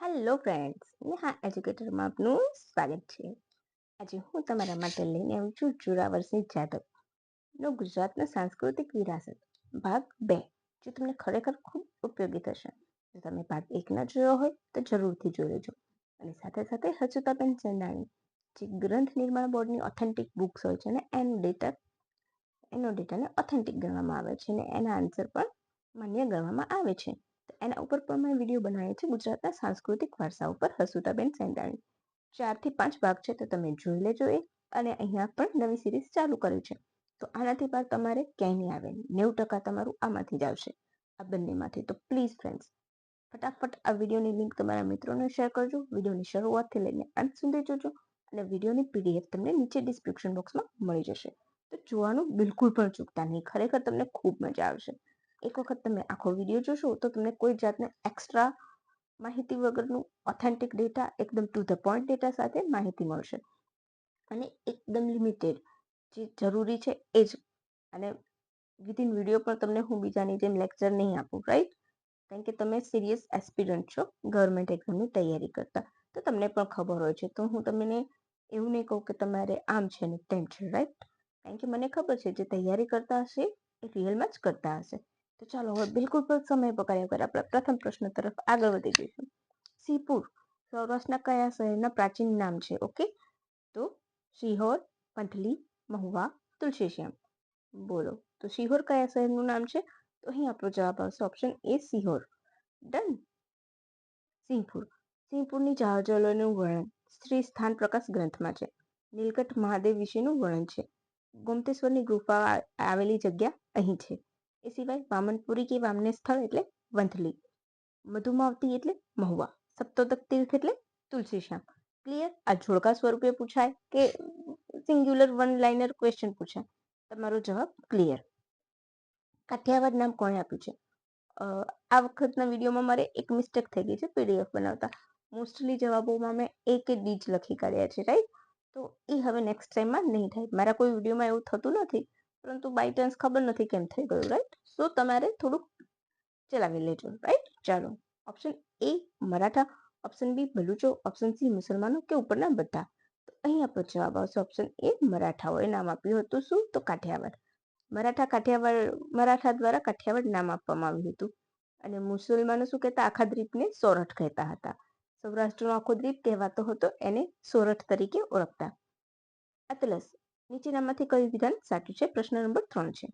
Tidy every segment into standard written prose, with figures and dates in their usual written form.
Hello friends, Neha એજ્યુકેટરમાં આપનું સ્વાગત છે. આજે હું તમારા માટે લઈને આવી છું જોરાવરસિંહ જાદવનો ગુજરાતનો સાંસ્કૃતિક વિરાસત ભાગ 2, જે તમને ખરેખર ખૂબ ઉપયોગી થશે. જો તમે ભાગ 1 ન જોયો હોય તો જરૂરથી જોઈ લેજો. અને સાથે સાથે હસુતાબેન ચંદાણી, જે ગ્રંથ નિર્માણ બોર્ડની ઓથેન્ટિક બુક્સ હોય છે ને એનો ડેટાને ઓથેન્ટિક ગણવામાં આવે છે અને એના આન્સર પણ માન્ય ગણવામાં આવે છે. એના ઉપર પણ મેં વિડીયો બનાવ્યો છે ગુજરાતના સાંસ્કૃતિક વારસા ઉપર હસુતાબેન સેંદાણી. 4 થી 5 ભાગ છે, તો તમે જોઈ લેજો એ. અને અહીંયા પણ નવી સિરીઝ ચાલુ કરી છે, તો આનાથી પાર તમારે ક્યાંય નહીં આવે. 90% તમારું આમાંથી જ આવશે, આ બંનેમાંથી. તો પ્લીઝ ફ્રેન્ડ્સ, ફટાફટ આ વિડીયોની લિંક તમારા મિત્રોને શેર કરજો. વિડીયોની શરૂઆતથી લઈને અંત સુધી જોજો અને વિડીયોની પીડીએફ તમને નીચે ડિસ્ક્રિપ્શન બોક્સમાં મળી જશે. તો જોવાનું બિલકુલ પણ ચૂકતા નહીં, ખરેખર તમને ખૂબ મજા આવશે. એક વખત તમે આખો વિડીયો જોશો તો તમને કોઈ જાતને એક્સ્ટ્રા માહિતી વગરનું ઓથેન્ટિક ડેટા, એકદમ ટુ ધ પોઈન્ટ ડેટા સાથે માહિતી મળશે. અને એકદમ લિમિટેડ, જે જરૂરી છે એ જ. અને વિધિન વિડીયો પણ તમને હું બીજાની જેમ લેક્ચર નહીં આપું, રાઈટ? કારણ કે તમે સિરિયસ એસ્પિરન્ટ છો ગવર્મેન્ટ એક્ઝામની તૈયારી કરતા, તો તમને પણ ખબર હોય છે. તો હું તમને એવું નહીં કહું કે તમારે આમ છે ને તેમ છે, રાઈટ? કારણ કે મને ખબર છે જે તૈયારી કરતા હશે એ રિયલમાં જ કરતા હશે. તો ચાલો હવે બિલકુલ પણ સમય બગાડ્યા વગર આપણે પ્રથમ પ્રશ્ન તરફ આગળ વધી જઈશું. સિંહપુર સૌરાષ્ટ્રના કયા શહેરના પ્રાચીન નામ છે? ઓકે, તો શિહોર, પંથલી, મહુવા, તુલસીશ્યામ. બોલો, તો શિહોર કયા શહેરનું નામ છે? તો અહીં આપણો જવાબ આવશે ઓપ્શન એ, સિહોર. ડન. સિંહપુરની જહાજોનું વર્ણન શ્રી સ્થાન પ્રકાશ ગ્રંથમાં છે. નીલકંઠ મહાદેવ વિશેનું વર્ણન છે. ગોમતેશ્વરની ગુફા આવેલી જગ્યા અહીં છે. એ સિવાય વામનપુરી કે વામને સ્થળ એટલે વંથલી, મધુમાવતી એટલે મહુવા, સપ્તોદક તીર્થ એટલે તુલસીશ્યામ. ક્લિયર? આ જોડકા સ્વરૂપે પૂછાય કે સિંગ્યુલર વન લાઇનર ક્વેશ્ચન પૂછાય, તમારો જવાબ ક્લિયર. કાઠિયાવાડ નામ કોણે આપ્યું છે? આ વખતના વિડીયોમાં મારે એક મિસ્ટેક થઈ ગઈ છે પીડીએફ બનાવતા. મોસ્ટલી જવાબોમાં મેં એ કે ડી જ લખી કાઢ્યા છે, રાઈટ? તો એ હવે નેક્સ્ટ ટાઈમમાં નહીં થાય. મારા કોઈ વિડીયોમાં એવું થતું નથી, પરંતુ બાય ચાન્સ ખબર નથી કેમ થઈ ગયું, રાઈટ? સો તમારે થોડુંક ચલાવી લેજો, રાઈટ? ચાલો, option A Maratha, option B બલુચો, ઓપ્શન સી મુસલમાનો કે ઉપરના બધા. તો અહીં આપણો જવાબ આવશે ઓપ્શન એ, મરાઠાઓએ નામ આપ્યું હતું. શું? તો કાઠિયાવાડ. મરાઠા દ્વારા કાઠિયાવાડ નામ આપવામાં આવ્યું હતું. અને મુસલમાનો શું કહેતા? આખા દ્વીપને સોરઠ કહેતા હતા. સૌરાષ્ટ્રનો આખો દ્વીપ કહેવાતો હતો, એને સોરઠ તરીકે ઓળખતા. અતલસ નીચેનામાંથી કયું વિધાન સાચું છે? પ્રશ્ન નંબર 3 છે.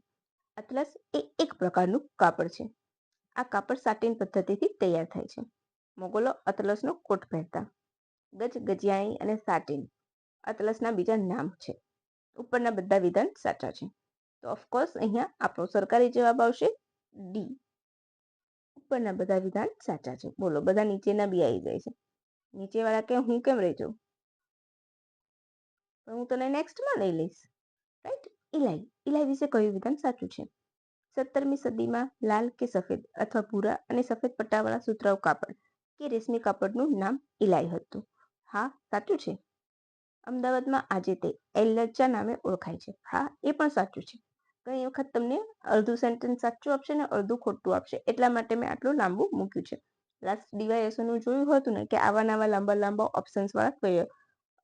અતલસ એ એક પ્રકારનું કાપડ છે. આ કાપડ સાટિન પદ્ધતિથી તૈયાર થાય છે. મોગલો અતલસનો કોટ પહેરતા. ગજિયાણી અને સાટિન અતલસના બીજા નામ છે. ઉપરના બધા વિધાન સાચા છે. તો ઓફકોર્સ અહીંયા આપણો સરકારી જવાબ આવશે ડી. ઉપરના બધા વિધાન સાચા છે. બોલો, બધા નીચેના બી આવી જાય છે. નીચેવાળા કે હું કેમ રહી જાઉં? પણ હું તને નેક્સ્ટમાં લઈ લઈશ, રાઈટ? ઇલાઈ વિશે કયું વિધાન સાચું છે? 17મી સદીમાં લાલ કે સફેદ અથવા ભૂરા અને સફેદ પટ્ટાવાળા સુતરાઉ કાપડ કે રેશમી કાપડનું નામ ઇલાઈ હતું. હા, સાચું છે. અમદાવાદમાં આજે તે એલચા નામે ઓળખાય છે. હા, એ પણ સાચું છે. ઘણી વખત તમને અડધું સેન્ટેન્સ સાચું આપશે ને અડધું ખોટું આપશે, એટલા માટે મેં આટલું લાંબુ મૂક્યું છે. લાસ્ટ ડીવાયએસનું જોયું હતું ને કે આવા નવા લાંબા ઓપ્શન્સ વાળા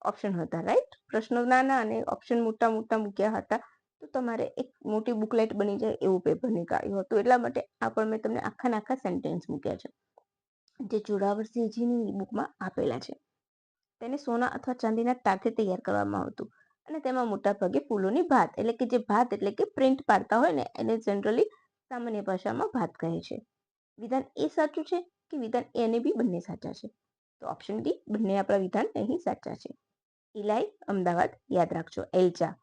ઓપ્શન હતા, રાઈટ? પ્રશ્નો નાના અને ઓપ્શન મોટા મૂક્યા હતા. તો તમારે એક મોટી બુકલેટ બની જાય એવું પેપર નીકાળ્યું હતું. એટલા માટે આ પણ મેં તમને આખા સેન્ટેન્સ મૂક્યા છે, જે જોરાવરસિંહજીની બુકમાં આપેલા છે. તેને સોના અથવા ચાંદીના તારથી તૈયાર કરવામાં આવતું અને તેમાં મોટા ભાગે ફૂલોની ભાત, એટલે કે જે ભાત એટલે કે પ્રિન્ટ પાડતા હોય ને, એને જનરલી સામાન્ય ભાષામાં ભાત કહે છે. વિધાન એ સાચું છે કે વિધાન એ અને બી બંને સાચા છે? તો ઓપ્શન ડી, બંને આપણા વિધાન અહીં સાચા છે. ઇલાઈ અમદાવાદ યાદ રાખજો. એલચા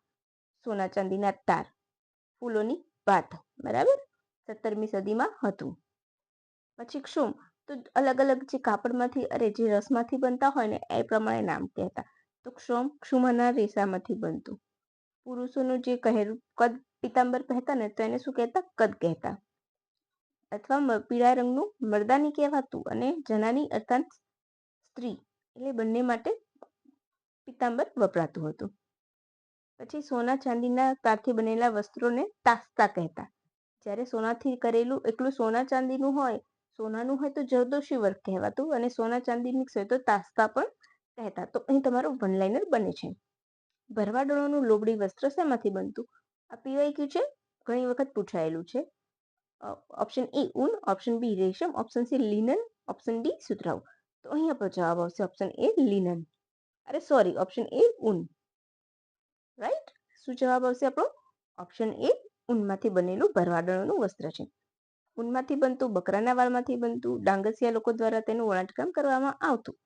સોના ચાંદીના તાર, ફૂલોની ભાત, બરાબર, 17મી સદીમાં હતું. પછી ક્ષુમ, તો અલગ જે કાપડમાંથી જે રસમાંથી બનતા હોય ને એ પ્રમાણે નામ કહેતા. તો ક્ષુમના રેસામાંથી બનતું. પુરુષોનું જે કદ પીતાંબર પહેરતા ને તો એને શું કહેતા? કદ કહેતા. અથવા પીળા રંગનું મર્દાની કહેવાતું અને જનાની અર્થાત સ્ત્રી, એટલે બંને માટે પીતાંબર વપરાતું હતું. પછી સોના ચાંદીના તારથી બનેલા વસ્ત્રોને તાસ્તા કહેતા. જ્યારે સોનાથી કરેલું એકલું સોના ચાંદીનું હોય, સોનાનું હોય તો જરદોશી વર્ક કહેવાતું અને સોના ચાંદી મિક્સ હોય તો તાસ્તા પણ કહેતા. તો અહીં તમારું વન લાઇનર બને છે. ભરવાડોળાનું લોબડી વસ્ત્ર શેમાંથી બનતું? આ પીવાયક્યુ છે, ઘણી વખત પૂછાયેલું છે. ઓપ્શન એ ઊન, ઓપ્શન બી રેશમ, option C linen, option D સુતરાઉ. તો અહીં આપણો જવાબ આવશે ઓપ્શન એ લિનન. અરે સોરી, ઓપ્શન એ ઊન. રાઈટ. શું જવાબ આવશે આપણો? ઓપ્શન એ ઊનમાંથી બનેલું ભરવાડોળાનું વસ્ત્ર છે. ઊનમાંથી બનતું, બકરાના વાળમાંથી બનતું, ડાંગસિયા લોકો દ્વારા તેનું વણાટકામ કરવામાં આવતું.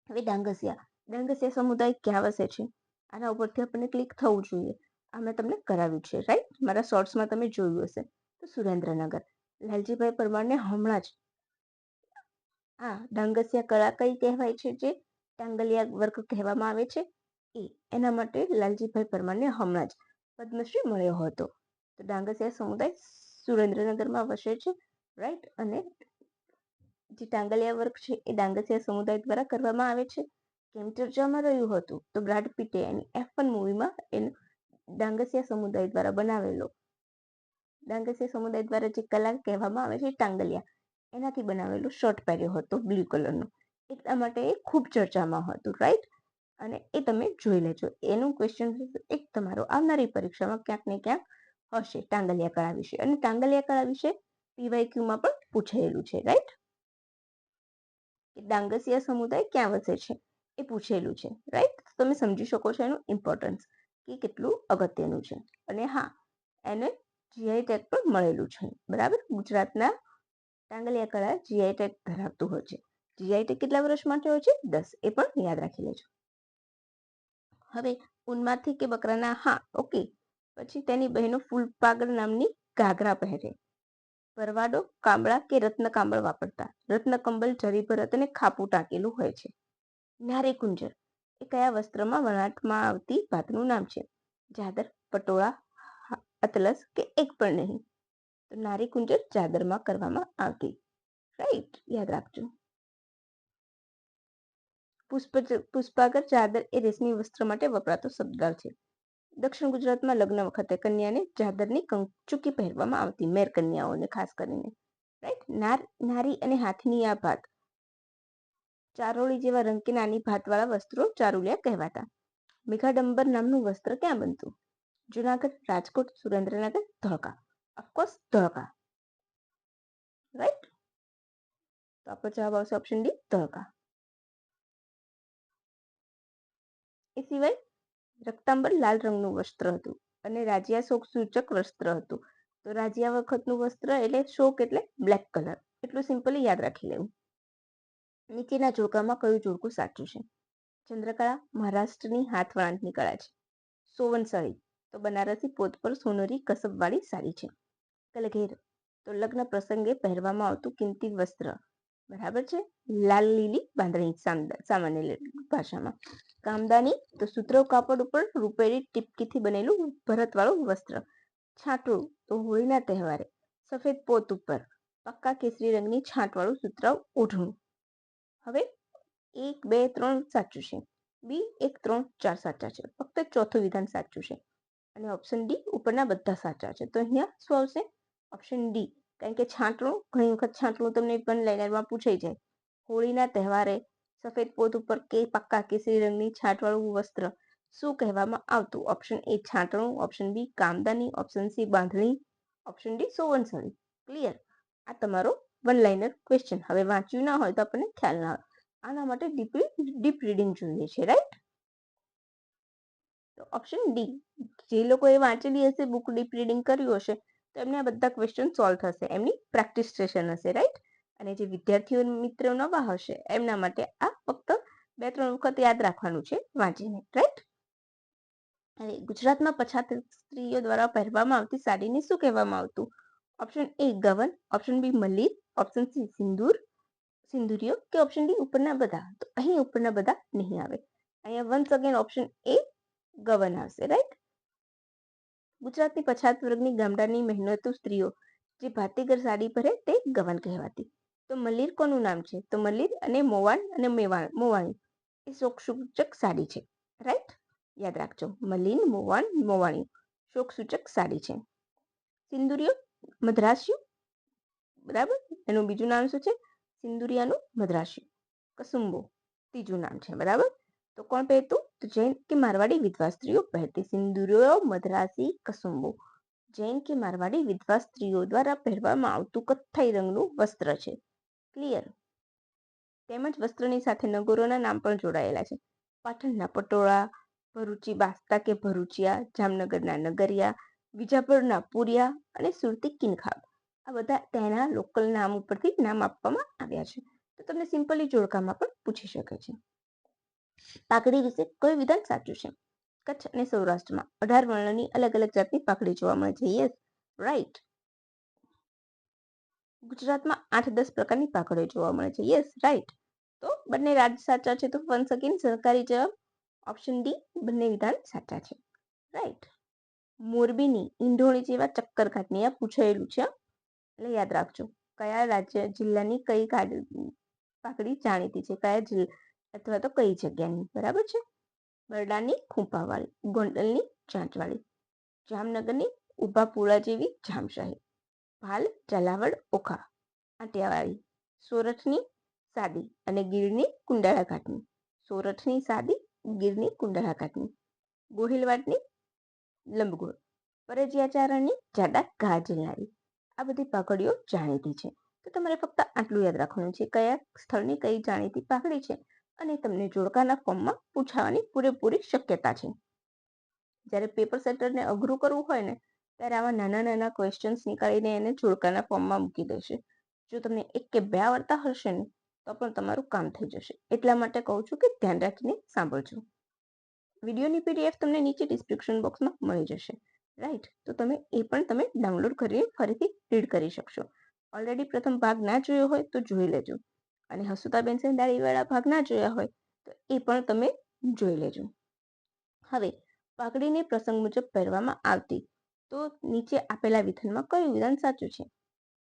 હવે ડાંગસિયા સમુદાય ક્યાં વસે છે? આના ઉપરથી આપણને ક્લિક થવું જોઈએ. આ મેં તમને કરાવ્યું છે, રાઈટ. મારા શોર્ટ્સમાં તમે જોયું હશે. તો સુરેન્દ્રનગર. લાલજીભાઈ પરમારને હમણાં જ ડાંગસિયા કળા કઈ કહેવાય છે, જે ટાંગલિયા વર્ક કહેવામાં આવે છે એના માટે લાલજીભાઈ પરમારને હમણાં જ પદ્મશ્રી મળ્યો હતો. તો ડાંગસિયા સમુદાય સુરેન્દ્રનગરમાં વસે છે, રાઈટ. અને જે ટાંગલિયા વર્ક છે એ ડાંગસિયા સમુદાય દ્વારા કરવામાં આવે છે. કેમ ચર્ચામાં રહ્યું હતું? તો બ્રાડ પીટે એની F1 મૂવીમાં ડાંગસિયા સમુદાય દ્વારા બનાવેલો, ડાંગસિયા સમુદાય દ્વારા જે કલા કહેવામાં આવે છે ટાંગલિયા, એનાથી બનાવેલો શર્ટ પહેર્યો હતો બ્લુ કલરનો. એટલા માટે એ ખૂબ ચર્ચામાં હતું, રાઈટ. અને એ તમે જોઈ લેજો. એનું ક્વેશ્ચન એક તમારો આવનારી પરીક્ષામાં ક્યાંક ને ક્યાંક હશે ટાંગલિયા કળા વિશે. અને ટાંગલિયા કળા વિશે પીવાયક્યુમાં પણ પૂછાયેલું છે, રાઈટ. કે ડાંગસિયા સમુદાય ક્યાં વસે છે એ પૂછેલું છે, રાઈટ. તમે સમજી શકો છો એનું ઇમ્પોર્ટન્સ કે કેટલું અગત્યનું છે. અને હા, એને જીઆઈ ટેગ પણ મળેલું છે, બરાબર. ગુજરાતના ટાંગલિયા કળા જીઆઈ ટેગ ધરાવતું હોય છે. જીઆઈ ટેગ કેટલા વર્ષ માટે હોય છે? 10. એ પણ યાદ રાખી લેજો. હવે ઊનમાંથી કે બકરાના, ઓકે. પછી તેની બહેનો ફૂલપાગર નામની ઘાઘરા પહેરે. ભરવાડો કાંબળા કે રત્ન કાંબળ વાપરતા. રત્ન કંબલ જરી ભરત અને ખાપું ટાંકેલું હોય છે. નારી કુંજર એ કયા વસ્ત્રમાં વણાટમાં આવતી ભાતનું નામ છે? ચાદર, પટોળા, અતલસ કે એક પણ નહીં. તો નારી કુંજર ચાદરમાં કરવામાં આવતી, રાઈટ. યાદ રાખજો. પુષ્પાગર ચાદર એ રેશમી વસ્ત્ર માટે વપરાતો શબ્દ છે. દક્ષિણ ગુજરાતમાં લગ્ન વખતે કન્યાને ચાદરની કંચુકી પહેરવામાં આવતી, મેર કન્યાઓને ખાસ કરીને, રાઈટ. નારી અને હાથની આ ભાત, ચારોળી જેવા રંગ કે નાની ભાતવાળા વસ્ત્રો ચારુલિયા કહેવાતા. મેઘાડંબર નામનું વસ્ત્ર ક્યાં બનતું? જુનાગઢ, રાજકોટ, સુરેન્દ્રનગર, ધોળકા. Of course Dholka, right. તો આપણો જવાબ આવશે ઓપ્શન ડી, ધોળકા. એ સિવાય રક્તાંબર લાલ રંગનું વસ્ત્ર હતું અને રાજ્યા શોક સૂચક વસ્ત્ર હતું. તો રાજ્યા વખતનું વસ્ત્ર એટલે શોક એટલે બ્લેક કલર. એટલું સિમ્પલી યાદ રાખી લેવું. નીચેના જોડકામાં કયું જોડકું સાચું છે? ચંદ્રકળા મહારાષ્ટ્રની હાથવણાટની કળા છે. સોવન સાડી તો બનારસી પોત પર સોનેરી કસબવાળી સાડી છે. કલઘેર તો લગ્ન પ્રસંગે પહેરવામાં આવતું કિંમતી વસ્ત્ર, બરાબર છે. લાલ લીલી બાંધણી સામાન્ય ભાષામાં. કામદાની તો સુતરવ કાપડ ઉપર રૂપેરી ટીપકીથી બનેલું ભરતવાળું વસ્ત્ર. છાંટું તો હોળીના તહેવારે સફેદ પોત ઉપર પક્કા કેસરી રંગની છાંટવાળું સુતરાઉ ઓઢણું. હવે 1, 2, 3 સાચું છે. બી 1, 3, 4 સાચા છે. ફક્ત ચોથું વિધાન સાચું છે. અને ઓપ્શન ડી ઉપરના બધા સાચા છે. તો અહીંયા શું આવશે? Option D. કારણ કે છાંટણું, ઘણી વખત છાંટણું તમને વન લાઇનરમાં પૂછાઈ જાય. હોળીના તહેવારે સફેદ પોત ઉપર પક્કા કેસરી રંગની છાંટવાળું વસ્ત્ર શું કહેવામાં આવતું? ઓપ્શન એ છાંટણું, ઓપ્શન બી કામદાની, option C bandhani, option D સોવનસળી. ક્લિયર? આ તમારો વન લાઇનર ક્વેશ્ચન. હવે વાંચ્યું ના હોય તો આપણને ખ્યાલ ના આવે. આના માટે ડીપ રીડિંગ જોઈએ છે, રાઈટ. તો ઓપ્શન ડી. જે લોકોએ વાંચેલી હશે, બુક ડીપ રીડિંગ કર્યું હશે, તો એમને આ બધા ક્વેશ્ચન સોલ્વ થશે. એમની પ્રેક્ટિસ સેશન હશે, રાઈટ. અને જે વિદ્યાર્થીઓ મિત્રો નવા હશે એમના માટે આ ફક્ત 2-3 વખત યાદ રાખવાનું છે વાંચીને, રાઈટ. અને ગુજરાતમાં પછાત સ્ત્રીઓ દ્વારા પહેરવામાં આવતી સાડીને શું કહેવામાં આવતું? ઓપ્શન એ ગવન, ઓપ્શન બી મલ્લીર, ઓપ્શન સી સિંદુરિયો કે ઓપ્શન ડી ઉપરના બધા. તો અહીં ઉપરના બધા નહીં આવે. અહીંયા વન્સ અગેન ઓપ્શન એ ગવન આવશે, રાઈટ. ગુજરાતની પછાત વર્ગની ગામડાની મહેનતુ સ્ત્રીઓ જે ભાતીગર સાડી પહેરે તે ગવન કહેવાતી. તો મલ્લીર કોનું નામ છે? તો મલ્લીર અને મોવાણ અને મોવાણી એ શોક સૂચક સાડી છે, રાઈટ. યાદ રાખજો. મલ્લીન, મોવાણ, મોવાણી શોક સૂચક સાડી છે. સિંદુરિયો મદ્રાસ્યું, બરાબર. એનું બીજું નામ શું છે? સિંદુરિયાનું મદ્રાસી. કસુંબો ત્રીજું નામ છે, બરાબર. તો કોણ પહેરતું? તો જૈન કે મારવાડી વિધવા સ્ત્રીઓ પહેરતી સિંદુરિયો, મદ્રાસી, કસુંબો જૈન કે મારવાડી વિધવા સ્ત્રીઓ દ્વારા પહેરવામાં આવતું કથ્થઈ રંગનું વસ્ત્ર છે. ક્લિયર? તેમજ વસ્ત્રની સાથે નગરોના નામ પણ જોડાયેલા છે. પાટણના પટોળા, ભરૂચી બાસ્તા કે ભરૂચિયા, જામનગરના નગરિયા, વિજાપુરના પુરિયા અને સુરતી કિનખાબ. આ બધા તેના લોકલ નામ ઉપરથી નામ આપવામાં આવ્યા છે. તો તમને સિમ્પલી જોડકામાં પણ પૂછી શકે છે. પાઘડી વિશે કયું વિધાન સાચું છે? કચ્છ અને સૌરાષ્ટ્રમાં 18 વર્ણની અલગ અલગ જાતની પાઘડી જોવા મળે છે. Yes, right. ગુજરાતમાં 8-10 પ્રકારની પાઘડીઓ જોવા મળે છે. Yes, right. તો બંને રાજ સાચા છે. તો વન્સ અગેન સરકારી જવાબ ઓપ્શન ડી, બંને વિધાન સાચા છે. રાઈટ. મોરબીની ઈંઢોળી જેવા ચક્કર ઘાટની આ પૂછાયેલું છે, એટલે યાદ રાખજો. કયા રાજ્ય જિલ્લાની કઈ પાઘડી જાણીતી છે? કયા જિલ્લા અથવા તો કઈ જગ્યાની? બરાબર છે. બરડાની ખૂંપાવાળી, ગોંડલની ચાંચવાળી, જામનગરની ઉભા પૂળા જેવી જામશાહી, ભાલ, ઝાલાવાડ, ઓખા આંટિયાવાળી, સોરઠની સાદી અને ગીરની કુંડાળા ઘાટની. સોરઠની સાદી, ગીરની કુંડાળા ઘાટની, ગોહિલવાડની લંબગોળ, પરજિયાચારણની જાડા ઘા ઝીલનારી. આ બધી પાઘડીઓ જાણીતી છે. તો તમારે ફક્ત આટલું યાદ રાખવાનું છે, કયા સ્થળની કઈ જાણીતી પાઘડી છે, અને તમને જોડકાના ફોર્મમાં પૂછાવાની પૂરેપૂરી શક્યતા છે. જ્યારે પેપર સેટરને અઘરું કરવું હોય ને, ત્યારે આવા નાના નાના ક્વેશ્ચન્સ નીકાળીને એને જોડકાના ફોર્મમાં મૂકી દેશે. જો તમને 1 કે 2 આવડતા હશે ને, તો પણ તમારું કામ થઈ જશે. એટલા માટે કહું છું કે ધ્યાન રાખીને સાંભળજો. વિડીયોની પીડીએફ તમને નીચે ડિસ્ક્રિપ્શન બોક્સમાં મળી જશે. રાઈટ. તો તમે ડાઉનલોડ કરીને ફરીથી રીડ કરી શકશો. ઓલરેડી પ્રથમ ભાગ ના જોયો હોય તો જોઈ લેજો, અને હસુતાબેન સેંધાણીવાળા ભાગ ના જોયા હોય તો એ પણ તમે જોઈ લેજો. હવે પાઘડીને પ્રસંગ મુજબ પહેરવામાં આવતી, તો નીચે આપેલા વિધાનમાં કયું વિધાન સાચું છે?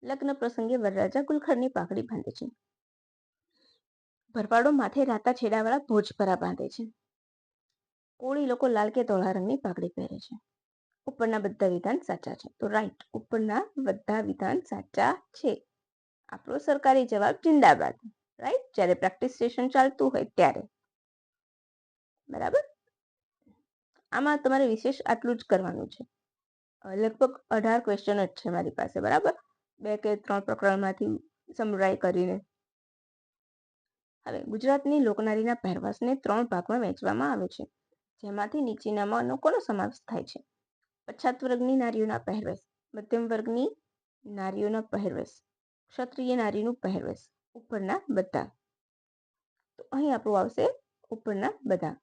લગ્ન પ્રસંગે વરરાજા ગુલખરની પાઘડી બાંધે છે. ભરવાડો માથે રાતા છેડાવાળા ભોજપરા બાંધે છે. કોળી લોકો લાલ કે ધોળા રંગની પાઘડી પહેરે છે. ઉપરના બધા વિધાન સાચા છે. તો રાઈટ, ઉપરના બધા વિધાન સાચા છે. આપણો સરકારી જવાબ જિંદાબાદ. રાઈટ. જ્યારે પ્રેક્ટિસ સેશન ચાલતું હોય ત્યારે. બરાબર. આમાં તમારે વિશેષ આટલું જ કરવાનું છે. લગભગ 18 ક્વેશ્ચન જ છે મારી પાસે, બરાબર, 2 કે 3 પ્રકરણમાંથી સમરાઈ કરીને. હવે ગુજરાતની લોકનારીના પહેરવેશને 3 ભાગમાં વહેંચવામાં આવે છે, જેમાંથી નીચેનામાંનો કોનો સમાવેશ થાય છે? પછાત વર્ગની નારીઓના પહેરવેશ, મધ્યમ વર્ગની નારીઓના પહેરવેશ, ક્ષત્રિય નારીનું પહેરવેશ, ઉપરના બધા. તો અહીં આપણું આવશે ઉપરના બધા.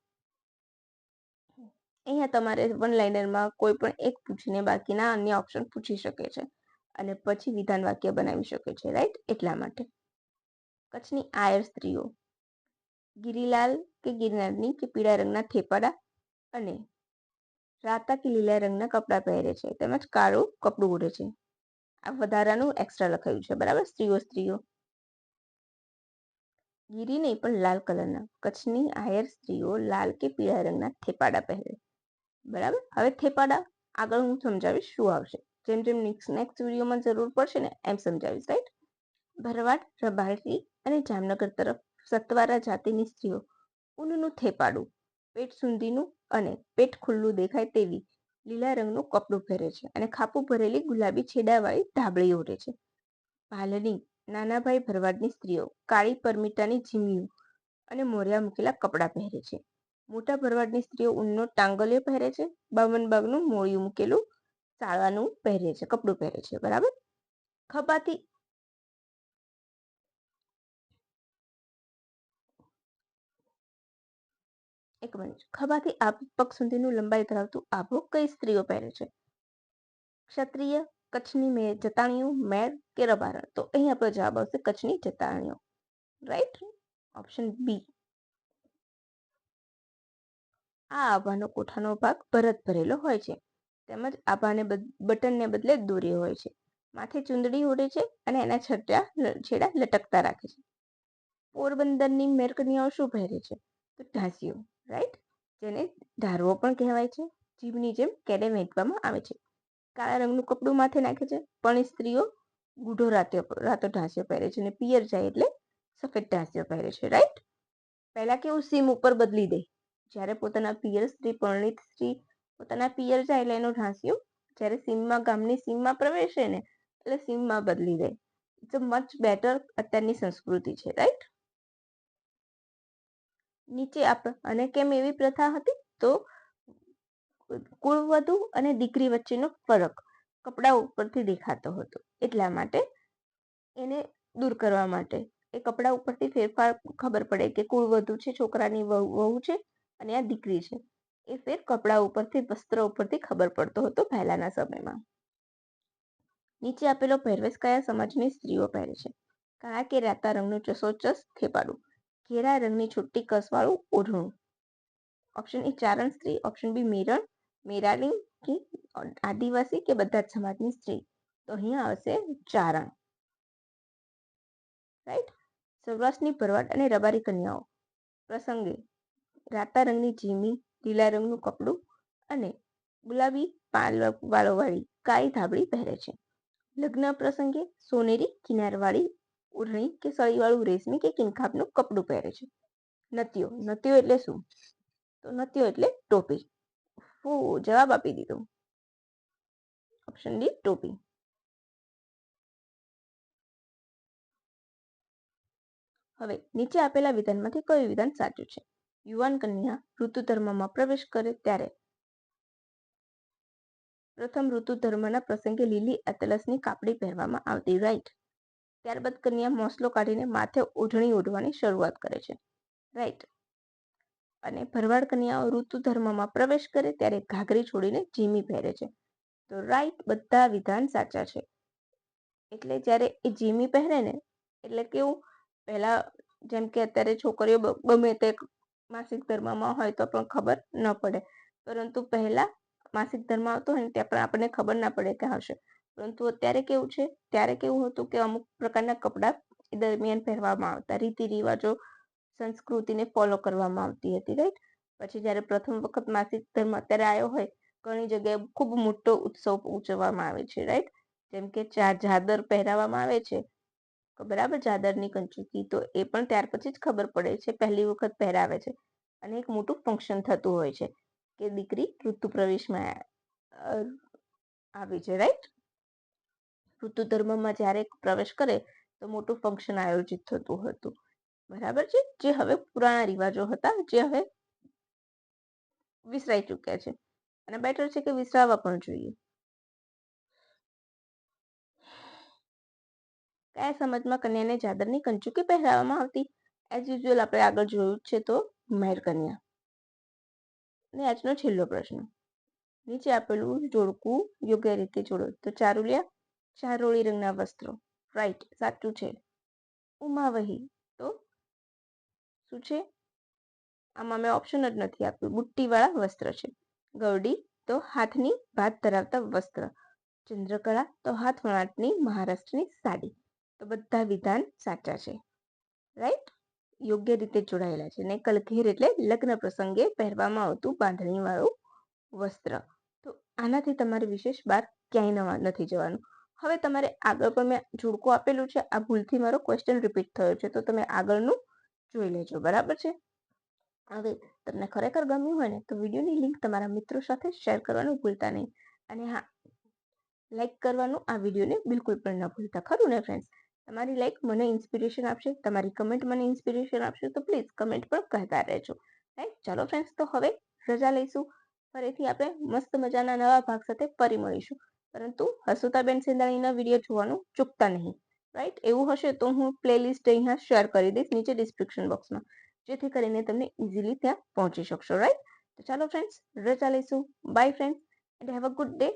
અહીંયા તમારે વન લાઇનરમાં કોઈ પણ એક પૂછીને બાકીના અન્ય ઓપ્શન પૂછી શકે છે, અને પછી વિધાન વાક્ય બનાવી શકે છે. રાઈટ. એટલા માટે કચ્છની આયર સ્ત્રીઓ ગિરીલાલ કે ગિરનારની કે પીળા રંગના થેપાડા અને રાતા કે લીલા રંગના કપડાં પહેરે છે, તેમજ કાળું કપડું ઓઢે છે. આ વધારાનું એક્સ્ટ્રા લખાયું છે, બરાબર. સ્ત્રીઓ ગીરી નહીં પણ લાલ કલરના. કચ્છની આયર સ્ત્રીઓ લાલ કે પીળા રંગના થેપાડા પહેરે. બરાબર. હવે થેપાડા આગળ હું સમજાવીશ શું આવશે. જેમ જેમ નેક્સ્ટ વિડીયોમાં જરૂર પડશે ને એમ સમજાવીશ. રાઈટ. ભરવાડ, રબારી અને જામનગર તરફ સતવારા જાતિની સ્ત્રીઓ ઊનનું થેપાડું, પેટ સુધીનું અને પેટ ખુલ્લું દેખાય તેવી લીલા રંગનું કપડું પહેરે છે, અને ખાપું ભરેલી ગુલાબી છેડાવાળી ધાબળી ઓઢે છે. ભાલની નાના ભાઈ ભરવાડની સ્ત્રીઓ કાળી પરમીટાની ઝીમ્યું અને મોરિયા મૂકેલા કપડાં પહેરે છે. મોટા ભરવાડની સ્ત્રીઓ ઊનનો ટાંગલિયો પહેરે છે, 52 બાગનું મોળિયું મૂકેલું સાળવાનું પહેરે છે, કપડું પહેરે છે. બરાબર. ખભાથી ખભાથી પગ સુધીનું લંબાઈ ધરાવતું આભું કઈ સ્ત્રીઓ પહેરે છે? ક્ષત્રિય, કચ્છની જતાણીઓ, મેર કે રબારણ? તો અહીં આપણો જવાબ આવશે કચ્છની જતાણીઓ. રાઈટ. Option B. આ આભાનો કોઠાનો ભાગ ભરત ભરેલો હોય છે, તેમજ આભાને બટનને બદલે દોરી હોય છે. માથે ચુંદડી ઓઢે છે અને એના છેડા લટકતા રાખે છે. પોરબંદરની મેરકન્યાઓ શું પહેરે છે? તો ઢાંસિયો. રાઈટ. જેને ધારવો પણ કહેવાય છે. જીભની જેમ કેડે વહેંચવામાં આવે છે. કાળા રંગનું કપડું માથે નાખે છે, પણ સ્ત્રીઓ ગૂઢો રાતો ઢાંસિયો પહેરે છે, અને પિયર જાય એટલે સફેદ ઢાંસિયો પહેરે છે, રાઈટ. પહેલા કેવું સીમ ઉપર બદલી દે, જ્યારે પોતાના પિયર સ્ત્રી પરણિત સ્ત્રી પોતાના પિયર જાય એટલે એનો ઢાંસિયો જ્યારે સીમમાં ગામની સીમમાં પ્રવેશે ને એટલે સીમમાં બદલી દે. ઇટ્સ અ મચ બેટર અત્યારની સંસ્કૃતિ છે, રાઈટ. નીચે અને કેમ એવી પ્રથા હતી તો કુળવધુ અને દીકરી વચ્ચેનો ફરક કપડા ઉપરથી દેખાતો હતો, એટલા માટે એને દૂર કરવા માટે એ કપડા ઉપરથી ફેરફાર ખબર પડે કે કુળવધુ છે, છોકરાની વહુ છે, અને આ દીકરી છે, એ ફેર કપડા ઉપરથી વસ્ત્ર ઉપરથી ખબર પડતો હતો પહેલાના સમયમાં. નીચે આપેલો પહેરવેશ કયા સમાજની સ્ત્રીઓ પહેરે છે? કાળા કે રાતા રંગનું ચસોચસ ખેપાડું, ઘેરા રંગની છુટ્ટી કસવાળું ઓઢણું. ઓપ્શન એ ચારણ સ્ત્રી, ઓપ્શન બી મેરાલી કે આદિવાસી કે બધા જ સમાજની સ્ત્રી. તો અહીંયા આવશે ચારણ, રાઈટ. સૌરાષ્ટ્રની ભરવાડ અને રબારી કન્યાઓ પ્રસંગે રાતા રંગની જીમી, લીલા રંગનું કપડું અને ગુલાબી વાળોવાળી કાળી ધાબળી પહેરે છે. લગ્ન પ્રસંગે સોનેરી કિનારવાળી ઓઢણી કે સળીવાળું રેશમી કે કિનખાબનું કપડું પહેરે છે. નતિયો એટલે શું? તો નતિયો એટલે ટોપી. જવાબ આપી દીધો. ઓપ્શન ડી ટોપી. હવે નીચે આપેલા વિધાનમાંથી કયું વિધાન સાચું છે? યુવાન કન્યા ઋતુ ધર્મમાં પ્રવેશ કરે ત્યારે પ્રથમ ઋતુ ધર્મના પ્રસંગે લીલી અતલસની કાપડી પહેરવામાં આવતી, રાઈટ. ત્યારબાદ કન્યા મોસલો કાઢીને માથે ઓઢણી ઓઢવાની શરૂઆત કરે છે, રાઈટ. અને ભરવાડ કન્યાઓ ઋતુ ધર્મમાં પ્રવેશ કરે ત્યારે ઘાઘરી છોડીને જીમી પહેરે છે, તો રાઈટ. બધા વિધાન સાચા છે. એટલે જ્યારે એ જીમી પહેરે ને એટલે કેવું, પહેલા જેમ કે અત્યારે છોકરીઓ ગમે તે માસિક ધર્મમાં હોય તો પણ ખબર ન પડે, પરંતુ પહેલા માસિક ધર્મ આવતો હોય ને ત્યાં પણ આપણને ખબર ના પડે કે હશે. પરંતુ અત્યારે કેવું છે, ત્યારે કેવું હતું કે અમુક પ્રકારના કપડાં દરમિયાન પહેરવામાં આવતા, રીતિ રિવાજો સંસ્કૃતિને ફોલો કરવામાં આવતી હતી, રાઈટ. પછી જ્યારે પ્રથમ વખત માસિક ધર્મ અત્યારે આવ્યો હોય, ઘણી જગ્યાએ ખૂબ મોટો ઉત્સવ ઉજવવામાં આવે છે, રાઈટ. જેમ કે ચાદર પહેરાવવામાં આવે છે, બરાબર, ચાદરની કંચુકી, તો એ પણ ત્યાર પછી જ ખબર પડે છે, પહેલી વખત પહેરાવે છે, અને એક મોટું ફંક્શન થતું હોય છે કે દીકરી ઋતુ પ્રવેશમાં આવી છે, રાઈટ. ઋતુ ધર્મમાં જ્યારે પ્રવેશ કરે તો મોટું ફંક્શન આયોજિત થતું હતું, બરાબર છે. જે હવે પુરાણા રિવાજો હતા, જે હવે વિસરાઈ ચૂક્યા છે, અને બેટર છે કે વિસરાવા પણ જોઈએ. કયા સમાજમાં કન્યાને ચાદરની કંચુકી પહેરાવવામાં આવતી? એઝ યુઝ્યુઅલ આપણે આગળ જોયું છે, તો મહેર કન્યા. ને આજનો છેલ્લો પ્રશ્ન, નીચે આપેલું જોડકું યોગ્ય રીતે જોડો. તો ચારુલિયા, ચારોળી રંગના વસ્ત્રો, રાઈટ, સાચું છે. ઉમાવહી, તો શું છે? આમાં મેં ઓપ્શન જ નથી આપ્યું, બુટ્ટીવાળા વસ્ત્ર છે. ગવડી, તો હાથની ભાત ધરાવતા વસ્ત્ર. ચંદ્રકળા, તો હાથ વણાટની મહારાષ્ટ્રની સાડી. તો બધા વિધાન સાચા છે, રાઈટ. યોગ્ય રીતે જોડાયેલા છે. ને કલઘેર એટલે લગ્ન પ્રસંગે પહેરવામાં આવતું બાંધણીવાળું વસ્ત્ર. તો આનાથી તમારે વિશેષ બાર ક્યાંય નથી જવાનું. હવે તમારે આગળ પણ મેં જોડકું આપેલું છે, આ ભૂલથી મારો ક્વેશ્ચન રિપીટ થયો છે, તો તમે આગળનું જોઈ લેજો, બરાબર છે. હવે તમને ખરેખર ગમ્યું હોય ને તો વિડીયોની લિંક તમારા મિત્રો સાથે શેર કરવાનું ભૂલતા નહીં, અને હા, લાઈક કરવાનું આ વિડીયોને બિલકુલ પણ ન ભૂલતા, ખરું ને ફ્રેન્ડ્સ? તમારી લાઈક મને ઇન્સ્પિરેશન આપશે, તમારી કમેન્ટ મને ઇન્સ્પિરેશન આપશે, તો પ્લીઝ કમેન્ટ પણ કહેતા રહેજો, રાઈટ. ચાલો ફ્રેન્ડ્સ, તો હવે રજા લઈશું. ફરીથી આપણે મસ્ત મજાના નવા ભાગ સાથે ફરી મળીશું, પરંતુ હસુતાબેન સેંધાણીના વિડીયો જોવાનું ચૂકતા નહીં, રાઈટ. એવું હશે તો હું પ્લેલિસ્ટ અહીંયા શેર કરી દઈશ નીચે ડિસ્ક્રિપ્શન બોક્સમાં, જેથી કરીને તમને ઇઝીલી ત્યાં પહોંચી શકશો, રાઈટ. તો ચાલો ફ્રેન્ડ્સ, રજા લઈશું. By friends, and have a good day.